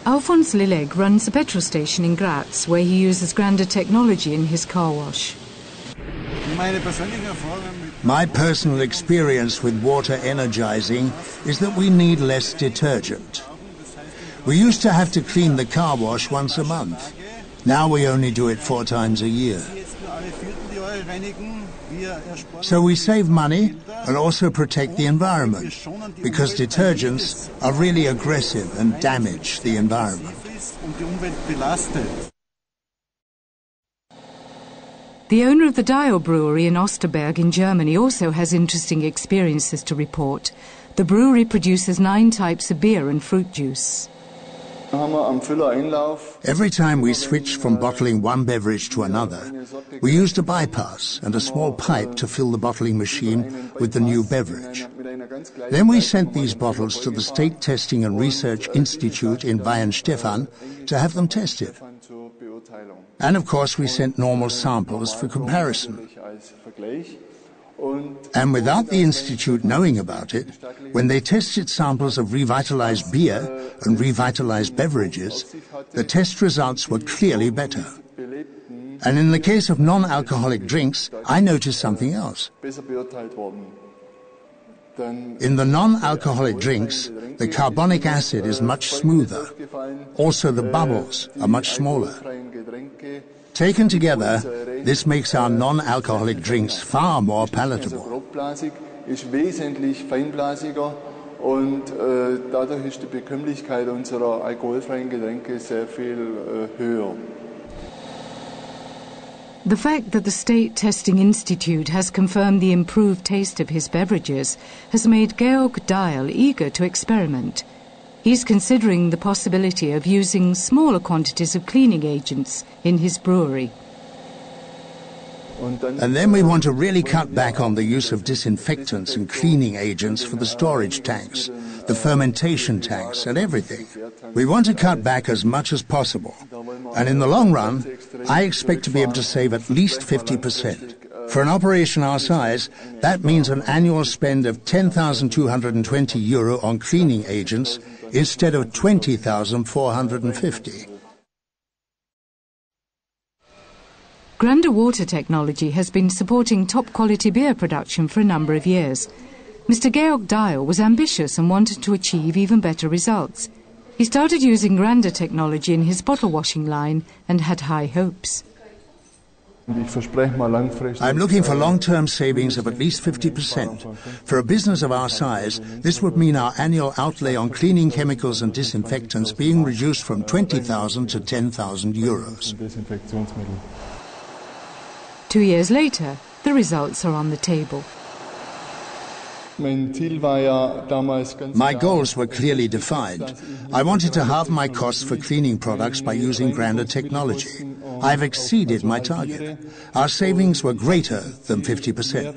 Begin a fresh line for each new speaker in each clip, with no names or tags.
Alphonse Lilleg runs a petrol station in Graz where he uses Granda technology in his car wash.
My personal experience with water energizing is that we need less detergent. We used to have to clean the car wash once a month. Now we only do it 4 times a year. So we save money and also protect the environment, because detergents are really aggressive and damage the environment.
The owner of the Dial brewery in Osterberg in Germany also has interesting experiences to report. The brewery produces 9 types of beer and fruit juice.
Every time we switched from bottling one beverage to another, we used a bypass and a small pipe to fill the bottling machine with the new beverage. Then we sent these bottles to the State Testing and Research Institute in Weihenstephan to have them tested. And of course we sent normal samples for comparison. And without the Institute knowing about it, when they tested samples of revitalized beer and revitalized beverages, the test results were clearly better. And in the case of non-alcoholic drinks, I noticed something else. In the non-alcoholic drinks, the carbonic acid is much smoother. Also the bubbles are much smaller. Taken together, this makes our non-alcoholic drinks far more palatable.
Und dadurch ist die Bekömmlichkeit unserer alkoholfreien Getränke sehr viel höher.
The fact that the State Testing Institute has confirmed the improved taste of his beverages has made Georg Dial eager to experiment. He's considering the possibility of using smaller quantities of cleaning agents in his brewery.
And then we want to really cut back on the use of disinfectants and cleaning agents for the storage tanks, the fermentation tanks and everything. We want to cut back as much as possible. And in the long run, I expect to be able to save at least 50%. For an operation our size, that means an annual spend of €10,220 on cleaning agents instead of €20,450.
Granda water technology has been supporting top-quality beer production for a number of years. Mr. Georg Dial was ambitious and wanted to achieve even better results. He started using Granda technology in his bottle washing line and had high hopes.
I'm looking for long-term savings of at least 50%. For a business of our size, this would mean our annual outlay on cleaning chemicals and disinfectants being reduced from €20,000 to €10,000.
2 years later, the results are on the table.
My goals were clearly defined. I wanted to halve my costs for cleaning products by using Granda technology. I've exceeded my target. Our savings were greater than 50%.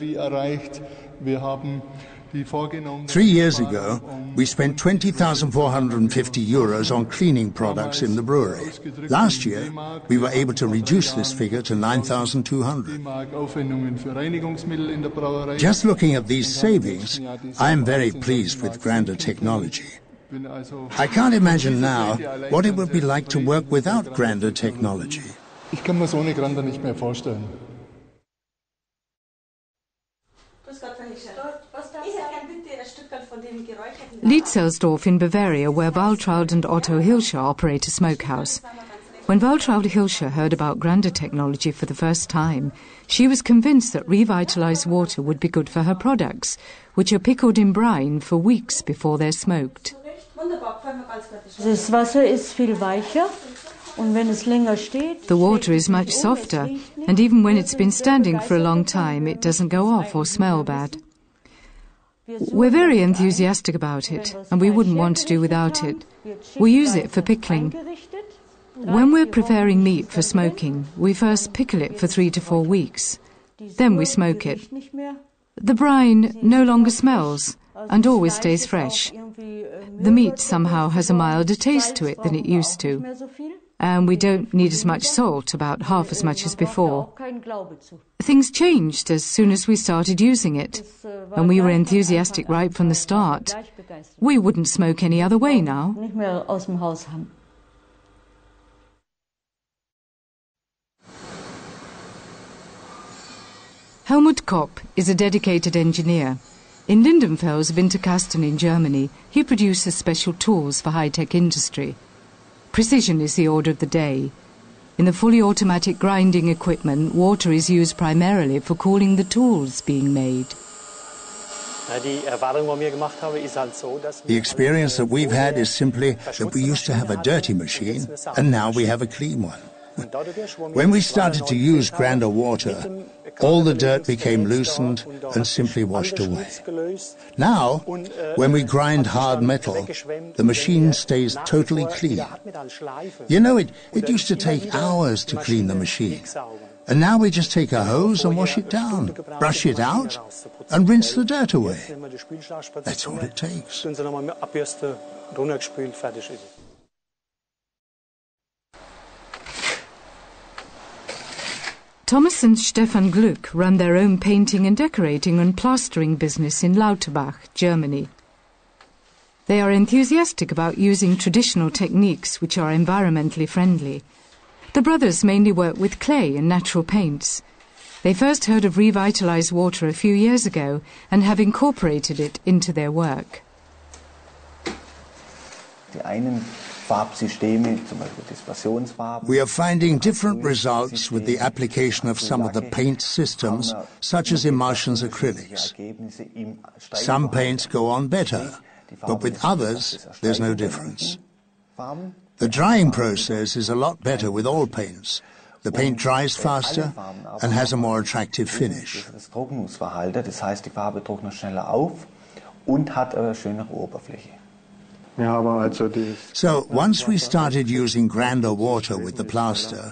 3 years ago, we spent €20,450 on cleaning products in the brewery. Last year, we were able to reduce this figure to €9,200. Just looking at these savings, I am very pleased with Granda technology. I can't imagine now what it would be like to work without Granda technology.
Ich kann mir so eine Granda nicht mehr vorstellen.
Lietzelsdorf in Bavaria, where Waltraud and Otto Hilscher operate a smokehouse. When Waltraud Hilscher heard about Granda technology for the first time, she was convinced that revitalized water would be good for her products, which are pickled in brine for weeks before they're smoked.
Das Wasser ist viel weicher.
The water is much softer, and even when it's been standing for a long time, it doesn't go off or smell bad. We're very enthusiastic about it, and we wouldn't want to do without it. We use it for pickling. When we're preparing meat for smoking, we first pickle it for 3 to 4 weeks. Then we smoke it. The brine no longer smells and always stays fresh. The meat somehow has a milder taste to it than it used to. And we don't need as much salt, about half as much as before. Things changed as soon as we started using it, and we were enthusiastic right from the start. We wouldn't smoke any other way now. Helmut Kopp is a dedicated engineer. In Lindenfels, Winterkasten in Germany, he produces special tools for high-tech industry. Precision is the order of the day. In the fully automatic grinding equipment, water is used primarily for cooling the tools being made.
The experience that we've had is simply that we used to have a dirty machine, and now we have a clean one. When we started to use grander water, all the dirt became loosened and simply washed away. Now, when we grind hard metal, the machine stays totally clean. You know, it used to take hours to clean the machine. And now we just take a hose and wash it down, brush it out, and rinse the dirt away. That's all it takes.
Thomas and Stefan Glück run their own painting and decorating and plastering business in Lauterbach, Germany. They are enthusiastic about using traditional techniques which are environmentally friendly. The brothers mainly work with clay and natural paints. They first heard of revitalized water a few years ago and have incorporated it into their work.
We are finding different results with the application of some of the paint systems, such as emulsions acrylics. Some paints go on better, but with others there's no difference. The drying process is a lot better with all paints. The paint dries faster and has a more attractive finish. So, once we started using grander water with the plaster,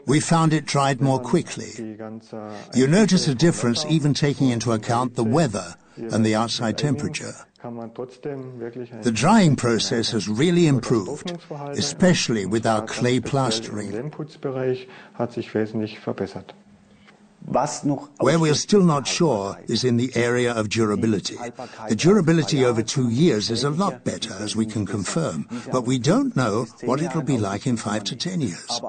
we found it dried more quickly. You notice a difference even taking into account the weather and the outside temperature. The drying process has really improved, especially with our clay plastering. Where we are still not sure is in the area of durability. The durability over 2 years is a lot better, as we can confirm, but we don't know what it'll be like in 5 to 10 years.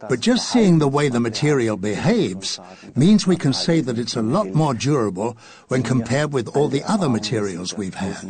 But just seeing the way the material behaves means we can say that it's a lot more durable when compared with all the other materials we've had.